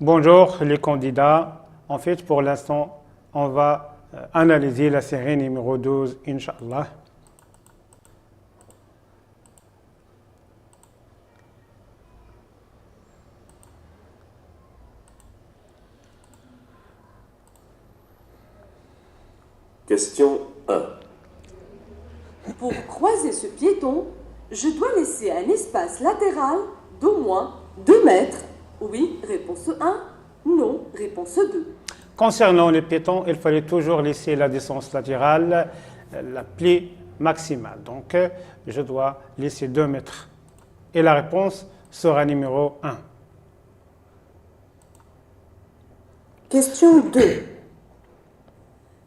Bonjour les candidats. En fait, pour l'instant, on va analyser la série numéro 12, Inch'Allah. Question 1. Pour croiser ce piéton, je dois laisser un espace latéral d'au moins 2 mètres. Oui, réponse 1. Non, réponse 2. Concernant les piétons, il fallait toujours laisser la distance latérale la plus maximale. Donc, je dois laisser 2 mètres. Et la réponse sera numéro 1. Question 2.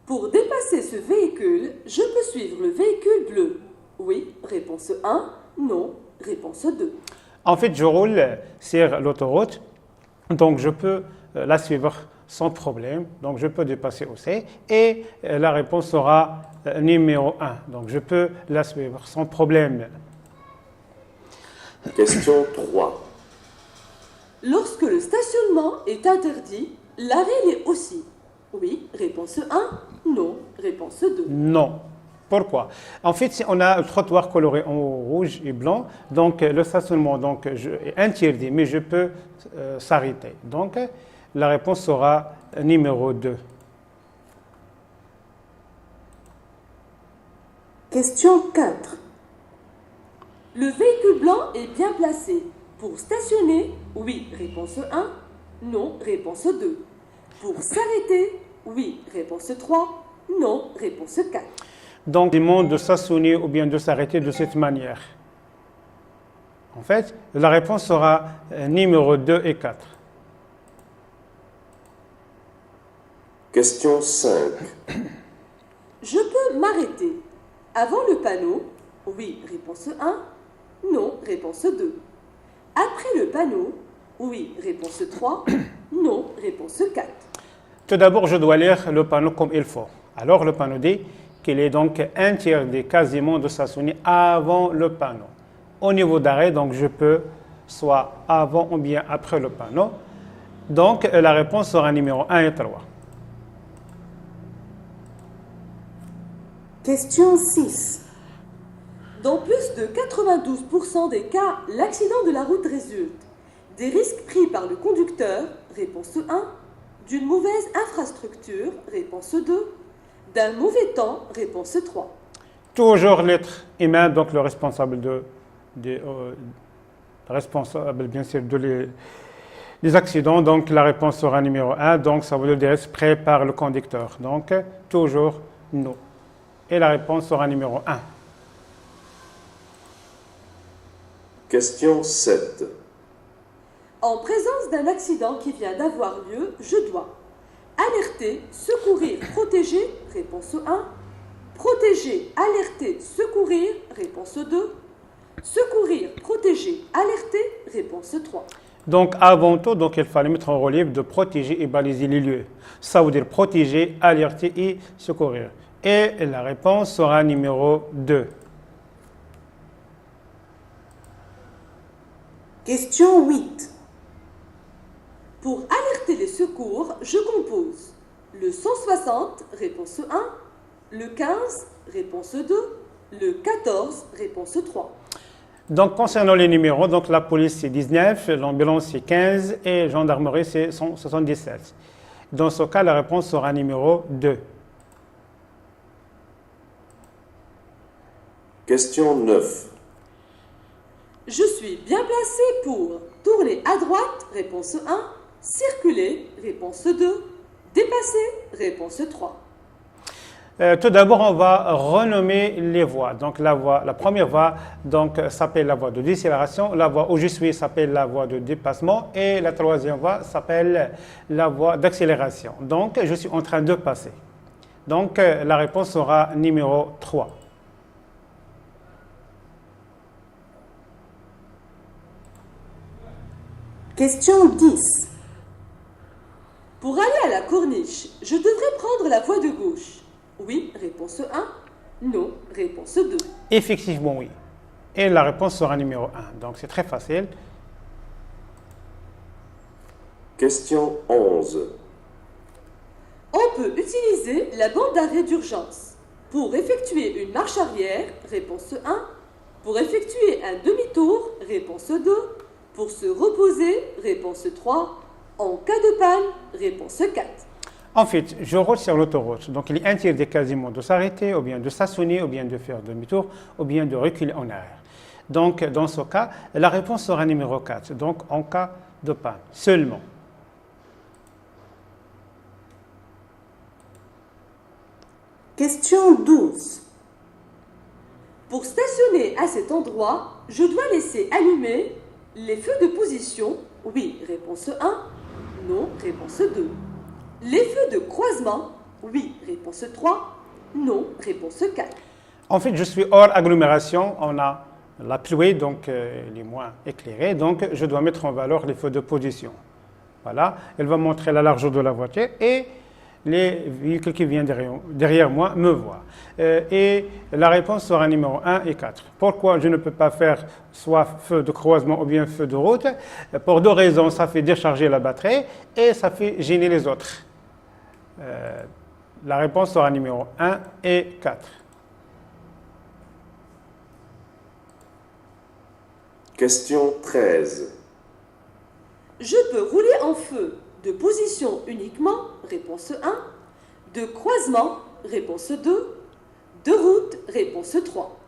Pour dépasser ce véhicule, je peux suivre le véhicule bleu. Oui, réponse 1. Non, réponse 2. En fait, je roule sur l'autoroute, donc je peux la suivre sans problème. Donc, je peux dépasser aussi. Et la réponse sera numéro 1. Donc, je peux la suivre sans problème. Question 3. Lorsque le stationnement est interdit, l'arrêt l'est aussi. Oui, réponse 1. Non, réponse 2. Non. Pourquoi? En fait, si on a un trottoir coloré en rouge et blanc, donc le stationnement est interdit, mais je peux s'arrêter. Donc, la réponse sera numéro 2. Question 4. Le véhicule blanc est bien placé. Pour stationner, oui, réponse 1. Non, réponse 2. Pour s'arrêter, oui, réponse 3. Non, réponse 4. Donc, il demande de stationner ou bien de s'arrêter de cette manière. En fait, la réponse sera numéro 2 et 4. Question 5. Je peux m'arrêter. Avant le panneau, oui, réponse 1. Non, réponse 2. Après le panneau, oui, réponse 3. Non, réponse 4. Tout d'abord, je dois lire le panneau comme il faut. Alors, le panneau dit qu'il est donc interdit quasiment de stationner avant le panneau. Au niveau d'arrêt, donc je peux soit avant ou bien après le panneau. Donc, la réponse sera numéro 1 et 3. Question 6. Dans plus de 92% des cas, l'accident de la route résulte des risques pris par le conducteur, réponse 1, d'une mauvaise infrastructure, réponse 2, d'un mauvais temps, réponse 3. Toujours l'être humain, donc le responsable bien sûr des accidents. Donc la réponse sera numéro 1. Donc ça veut dire des risques pris par le conducteur. Donc toujours non. Et la réponse sera numéro 1. Question 7. En présence d'un accident qui vient d'avoir lieu, je dois alerter, secourir, protéger, réponse 1. Protéger, alerter, secourir, réponse 2. Secourir, protéger, alerter, réponse 3. Donc avant tout, donc, il fallait mettre en relief de protéger et baliser les lieux. Ça veut dire protéger, alerter et secourir. Et la réponse sera numéro 2. Question 8. Pour alerter les secours, je compose le 160, réponse 1, le 15, réponse 2, le 14, réponse 3. Donc, concernant les numéros, donc la police c'est 19, l'ambulance c'est 15 et gendarmerie c'est 177. Dans ce cas, la réponse sera numéro 2. Question 9. Je suis bien placé pour tourner à droite, réponse 1, circuler, réponse 2, dépasser, réponse 3. Tout d'abord, on va renommer les voies. Donc, la première voie s'appelle la voie de décélération. La voie où je suis s'appelle la voie de dépassement. Et la troisième voie s'appelle la voie d'accélération. Donc, je suis en train de passer. Donc, la réponse sera numéro 3. Question 10. Pour aller à la corniche, je devrais prendre la voie de gauche. Oui, réponse 1. Non, réponse 2. Effectivement, oui. Et la réponse sera numéro 1. Donc, c'est très facile. Question 11. On peut utiliser la bande d'arrêt d'urgence. Pour effectuer une marche arrière, réponse 1. Pour effectuer un demi-tour, réponse 2. Pour se reposer, réponse 3. En cas de panne, réponse 4. En fait, je roule sur l'autoroute, donc il est interdit quasiment de s'arrêter, ou bien de stationner, ou bien de faire demi-tour, ou bien de reculer en arrière. Donc, dans ce cas, la réponse sera numéro 4, donc en cas de panne, seulement. Question 12. Pour stationner à cet endroit, je dois laisser allumer les feux de position. Oui, réponse 1. Non, réponse 2. Les feux de croisement. Oui, réponse 3. Non, réponse 4. En fait, je suis hors agglomération, on a la pluie, donc il est moins éclairé, donc je dois mettre en valeur les feux de position. Voilà, elle va montrer la largeur de la voiture et les véhicules qui viennent derrière moi me voient. Et la réponse sera numéro 1 et 4. Pourquoi je ne peux pas faire soit feu de croisement ou bien feu de route? Pour deux raisons, ça fait décharger la batterie et ça fait gêner les autres. La réponse sera numéro 1 et 4. Question 13. Je peux rouler en feu de position uniquement, réponse 1. De croisement, réponse 2. De route, réponse 3.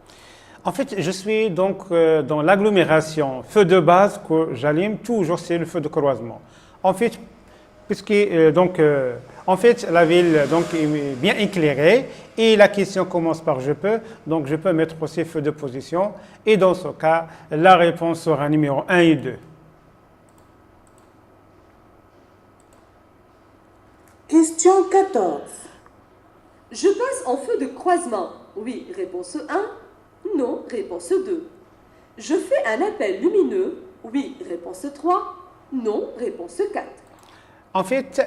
En fait, je suis donc dans l'agglomération. Feu de base que j'allume toujours, c'est le feu de croisement. En fait, en fait, la ville donc, est bien éclairée et la question commence par je peux. Donc, je peux mettre aussi feu de position. Et dans ce cas, la réponse sera numéro 1 et 2. Question 14. Je passe en feu de croisement. Oui, réponse 1. Non, réponse 2. Je fais un appel lumineux. Oui, réponse 3. Non, réponse 4. En fait,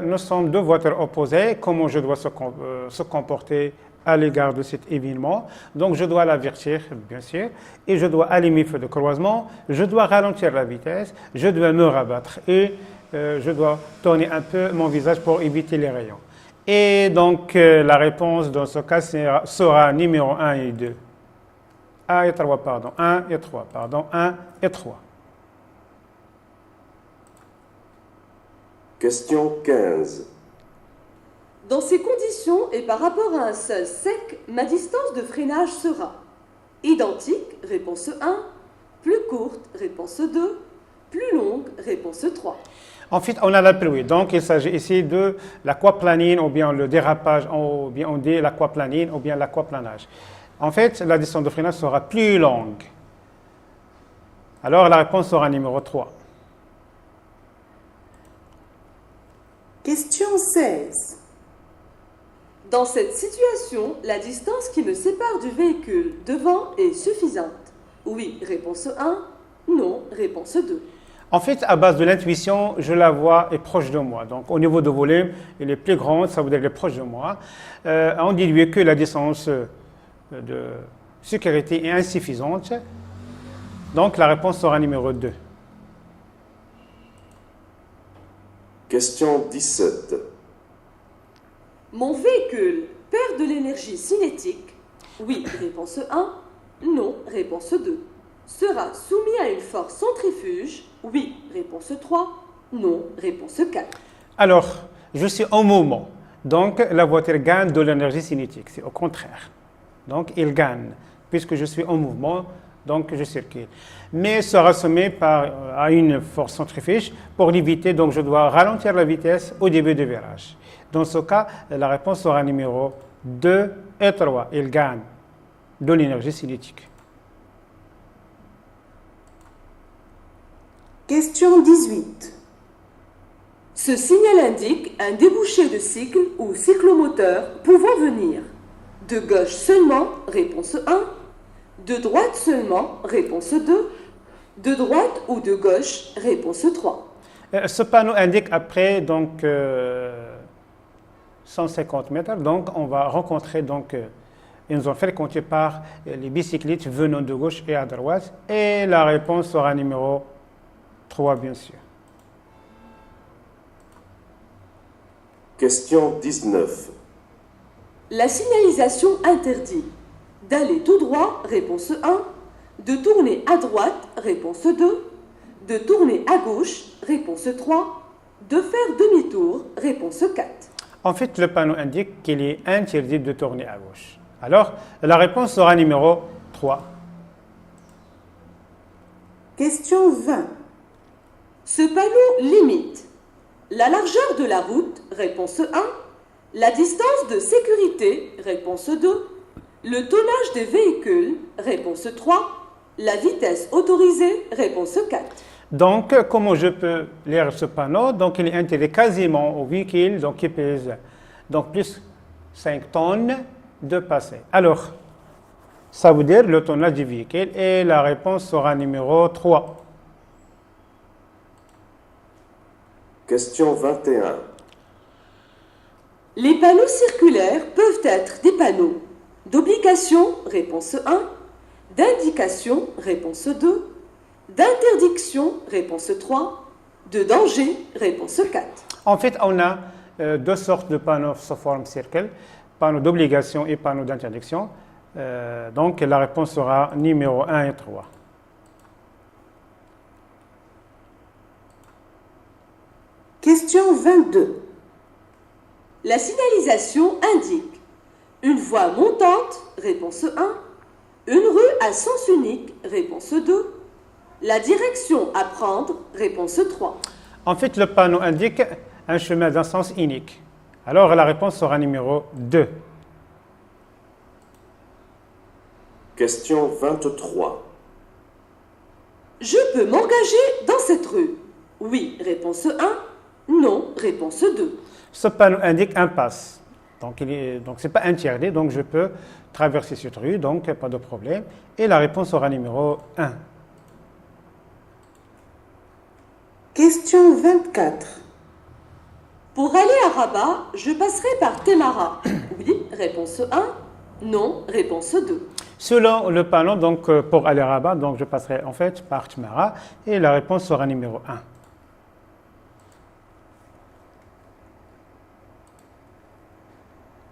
nous sommes deux voitures opposées. Comment je dois se comporter à l'égard de cet événement? Donc, je dois l'avertir, bien sûr, et je dois allumer le feu de croisement. Je dois ralentir la vitesse. Je dois me rabattre et je dois tourner un peu mon visage pour éviter les rayons. Et donc, la réponse dans ce cas sera numéro 1 et 2. 1 et 3, pardon. 1 et 3, pardon. 1 et 3. Question 15. Dans ces conditions et par rapport à un sol sec, ma distance de freinage sera identique, réponse 1, plus courte, réponse 2, plus longue, réponse 3. En fait, on a la pluie. Donc, il s'agit ici de l'aquaplanine ou bien le dérapage, ou bien on dit l'aquaplanine ou bien l'aquaplanage. En fait, la distance de freinage sera plus longue. Alors, la réponse sera numéro 3. Question 16. Dans cette situation, la distance qui me sépare du véhicule devant est suffisante. Oui, réponse 1. Non, réponse 2. En fait, à base de l'intuition, je la vois est proche de moi. Donc, au niveau de volume, elle est plus grande, ça veut dire qu'elle est proche de moi. On déduit que la distance de sécurité est insuffisante. Donc, la réponse sera numéro 2. Question 17. Mon véhicule perd de l'énergie cinétique. Oui, réponse 1. Non, réponse 2. Sera soumis à une force centrifuge. Oui, réponse 3. Non, réponse 4. Alors, je suis en mouvement. Donc, la voiture gagne de l'énergie cinétique. C'est au contraire. Donc, il gagne. Puisque je suis en mouvement, donc je circule. Mais sera soumis à une force centrifuge pour l'éviter. Donc, je dois ralentir la vitesse au début du virage. Dans ce cas, la réponse sera numéro 2 et 3. Il gagne de l'énergie cinétique. Question 18. Ce signal indique un débouché de cycle ou cyclomoteur pouvant venir de gauche seulement, réponse 1, de droite seulement, réponse 2, de droite ou de gauche, réponse 3. Ce panneau indique après donc 150 mètres, donc on va rencontrer donc une zone fréquentée par les bicyclistes venant de gauche et à droite, et la réponse sera numéro 3 bien sûr. Question 19. La signalisation interdit d'aller tout droit, réponse 1, de tourner à droite, réponse 2, de tourner à gauche, réponse 3, de faire demi-tour, réponse 4. En fait, le panneau indique qu'il est interdit de tourner à gauche. Alors, la réponse sera numéro 3. Question 20. Ce panneau limite la largeur de la route, réponse 1, la distance de sécurité, réponse 2, le tonnage des véhicules, réponse 3, la vitesse autorisée, réponse 4. Donc, comment je peux lire ce panneau? Donc, il est interdit quasiment au véhicule donc, qui pèse donc, plus 5 tonnes de passer. Alors, ça veut dire le tonnage du véhicule et la réponse sera numéro 3. Question 21. Les panneaux circulaires peuvent être des panneaux d'obligation, réponse 1, d'indication, réponse 2, d'interdiction, réponse 3, de danger, réponse 4. En fait, on a deux sortes de panneaux sous forme circle, panneaux d'obligation et panneaux d'interdiction. Donc, la réponse sera numéro 1 et 3. Question 22. La signalisation indique une voie montante, réponse 1, une rue à sens unique, réponse 2, la direction à prendre, réponse 3. En fait, le panneau indique un chemin d'un sens unique. Alors, la réponse sera numéro 2. Question 23. Je peux m'engager dans cette rue. Oui, réponse 1. Non, réponse 2. Ce panneau indique impasse. Donc, ce n'est pas interdit, donc je peux traverser cette rue, donc pas de problème. Et la réponse sera numéro 1. Question 24. Pour aller à Rabat, je passerai par Témara. Oui, réponse 1. Non, réponse 2. Selon le panneau, donc pour aller à Rabat, donc je passerai en fait par Tmara et la réponse sera numéro 1.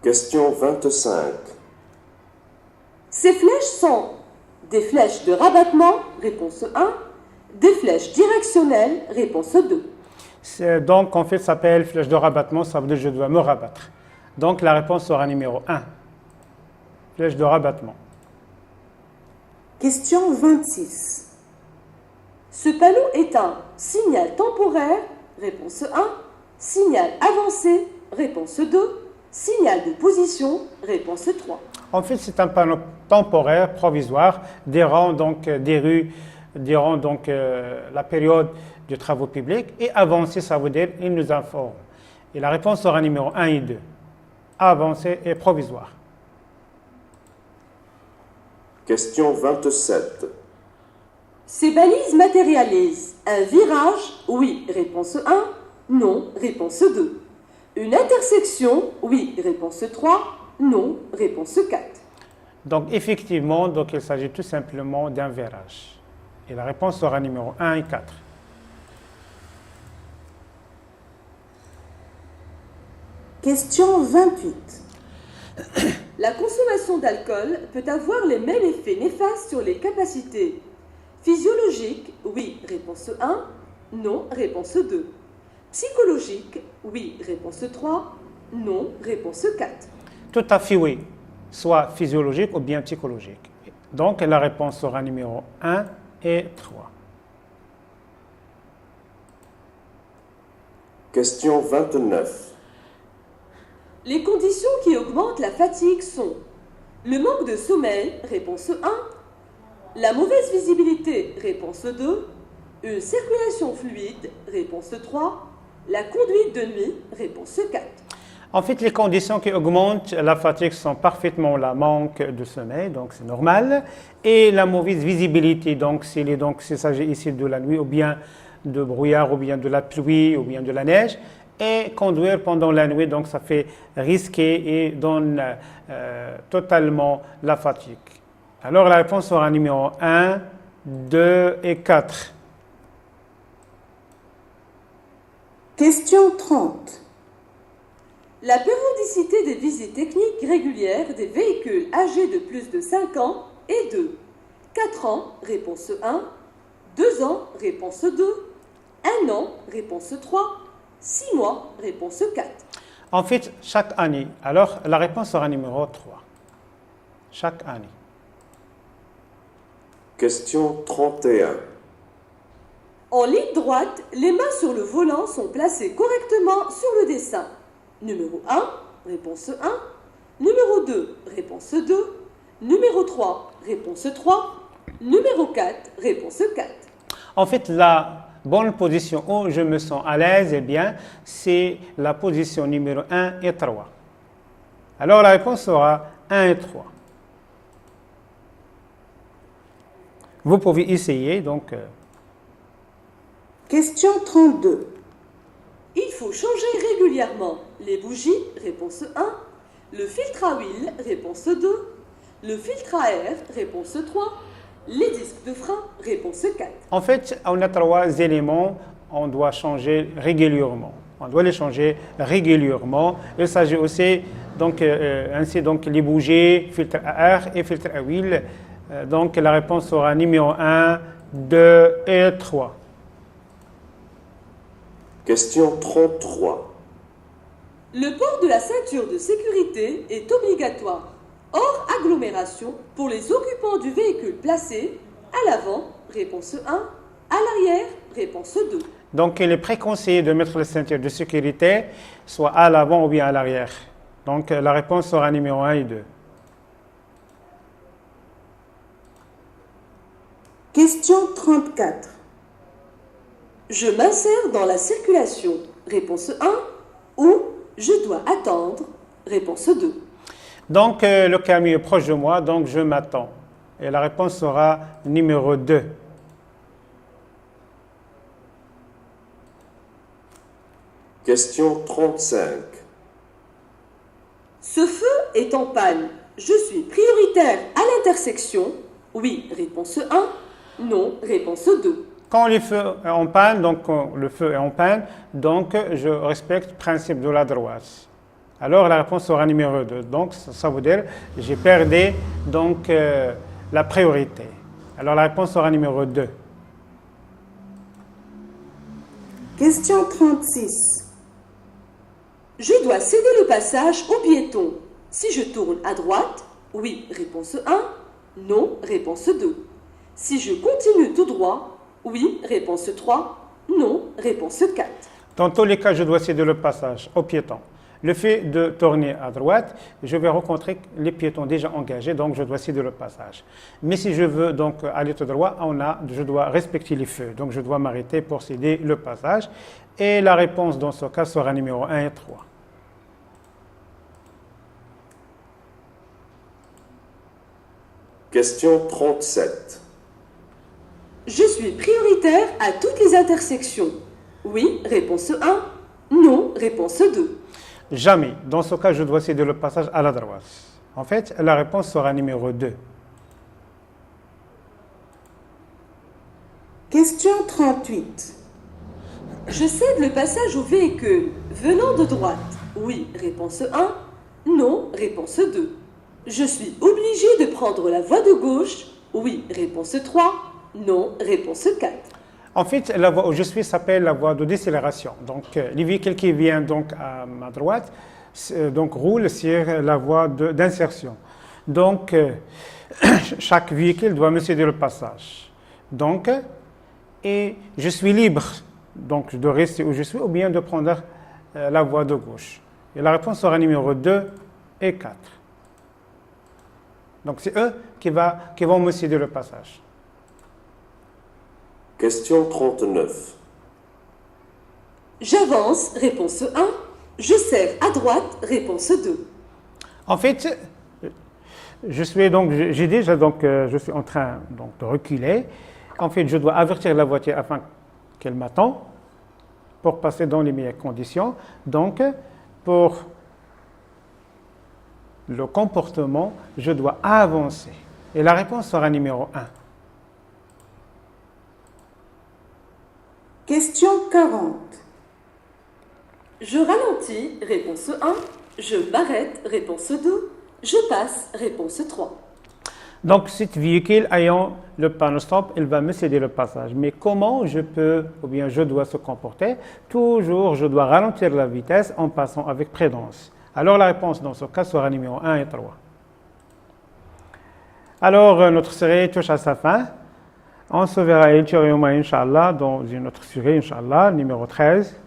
Question 25. Ces flèches sont des flèches de rabattement, réponse 1, des flèches directionnelles, réponse 2. Donc en fait, ça s'appelle flèche de rabattement, ça veut dire que je dois me rabattre. Donc la réponse sera numéro 1. Flèche de rabattement. Question 26. Ce panneau est un signal temporaire, réponse 1, signal avancé, réponse 2, signal de position, réponse 3. En fait, c'est un panneau temporaire, provisoire, durant donc des rues, durant donc la période de travaux publics. Et avancé, ça veut dire il nous informe. Et la réponse sera numéro 1 et 2. Avancé et provisoire. Question 27. Ces balises matérialisent un virage, oui, réponse 1, non, réponse 2. Une intersection, oui, réponse 3, non, réponse 4. Donc effectivement, donc, il s'agit tout simplement d'un virage. Et la réponse sera numéro 1 et 4. Question 28. La consommation d'alcool peut avoir les mêmes effets néfastes sur les capacités physiologiques, oui, réponse 1, non, réponse 2. Psychologique, oui, réponse 3, non, réponse 4. Tout à fait oui, soit physiologique ou bien psychologique. Donc la réponse sera numéro 1 et 3. Question 29. Les conditions qui augmentent la fatigue sont le manque de sommeil, réponse 1, la mauvaise visibilité, réponse 2, une circulation fluide, réponse 3, la conduite de nuit, réponse 4. En fait, les conditions qui augmentent la fatigue sont parfaitement le manque de sommeil, donc c'est normal, et la mauvaise visibilité, donc s'il s'agit ici de la nuit ou bien de brouillard ou bien de la pluie ou bien de la neige, et conduire pendant la nuit, donc ça fait risquer et donne totalement la fatigue. Alors la réponse sera numéro 1, 2 et 4. Question 30. La périodicité des visites techniques régulières des véhicules âgés de plus de 5 ans est de 4 ans, réponse 1, 2 ans, réponse 2, 1 an, réponse 3, 6 mois, réponse 4. En fait, chaque année. Alors, la réponse sera numéro 3. Chaque année. Question 31. En ligne droite, les mains sur le volant sont placées correctement sur le dessin. Numéro 1, réponse 1. Numéro 2, réponse 2. Numéro 3, réponse 3. Numéro 4, réponse 4. En fait, la bonne position où je me sens à l'aise, eh bien, c'est la position numéro 1 et 3. Alors, la réponse sera 1 et 3. Vous pouvez essayer, donc... Question 32. Il faut changer régulièrement les bougies, réponse 1. Le filtre à huile, réponse 2. Le filtre à air, réponse 3. Les disques de frein, réponse 4. En fait, on a 3 éléments, on doit changer régulièrement. On doit les changer régulièrement. Il s'agit aussi, donc, ainsi, donc, les bougies, filtre à air et filtre à huile. Donc, la réponse sera numéro 1, 2 et 3. Question 33. Le port de la ceinture de sécurité est obligatoire, hors agglomération, pour les occupants du véhicule placé à l'avant, réponse 1, à l'arrière, réponse 2. Donc, il est préconseillé de mettre la ceinture de sécurité, soit à l'avant ou bien à l'arrière. Donc, la réponse sera numéro 1 et 2. Question 34. Je m'insère dans la circulation, réponse 1, ou je dois attendre, réponse 2. Donc, le camion est proche de moi, donc je m'attends. Et la réponse sera numéro 2. Question 35. Ce feu est en panne. Je suis prioritaire à l'intersection. Oui, réponse 1. Non, réponse 2. Quand le feu est en panne, donc le feu est en panne, donc je respecte le principe de la droite. Alors la réponse sera numéro 2. Donc ça veut dire que j'ai perdu donc, la priorité. Alors la réponse sera numéro 2. Question 36. Je dois céder le passage aux piétons. Si je tourne à droite, oui, réponse 1. Non, réponse 2. Si je continue tout droit, oui, réponse 3. Non, réponse 4. Dans tous les cas, je dois céder le passage aux piétons. Le fait de tourner à droite, je vais rencontrer les piétons déjà engagés, donc je dois céder le passage. Mais si je veux donc aller tout droit, je dois respecter les feux, donc je dois m'arrêter pour céder le passage. Et la réponse dans ce cas sera numéro 1 et 3. Question 37. Je suis prioritaire à toutes les intersections. Oui, réponse 1. Non, réponse 2. Jamais. Dans ce cas, je dois céder le passage à la droite. En fait, la réponse sera numéro 2. Question 38. Je cède le passage au véhicule venant de droite. Oui, réponse 1. Non, réponse 2. Je suis obligé de prendre la voie de gauche. Oui, réponse 3. Non, réponse 4. En fait, la voie où je suis s'appelle la voie de décélération. Donc, les véhicules qui viennent donc à ma droite donc, roulent sur la voie d'insertion. Donc, chaque véhicule doit me céder le passage. Donc, et je suis libre donc, de rester où je suis ou bien de prendre la voie de gauche. Et la réponse sera numéro 2 et 4. Donc, c'est eux qui vont me céder le passage. Question 39. J'avance, réponse 1. Je serre à droite, réponse 2. En fait, je suis en train donc, de reculer. En fait, je dois avertir la voiture afin qu'elle m'attende pour passer dans les meilleures conditions. Donc, pour le comportement, je dois avancer. Et la réponse sera numéro 1. « Question 40. Je ralentis, réponse 1. Je m'arrête, réponse 2. Je passe, réponse 3. Donc, cet véhicule ayant le panneau stop, il va me céder le passage. Mais comment je peux, ou bien je dois se comporter? Toujours, je dois ralentir la vitesse en passant avec prudence. Alors, la réponse dans ce cas sera numéro 1 et 3. Alors, notre série touche à sa fin. On se verra ultérieurement, Inch'Allah, dans une autre série, Inch'Allah, numéro 13.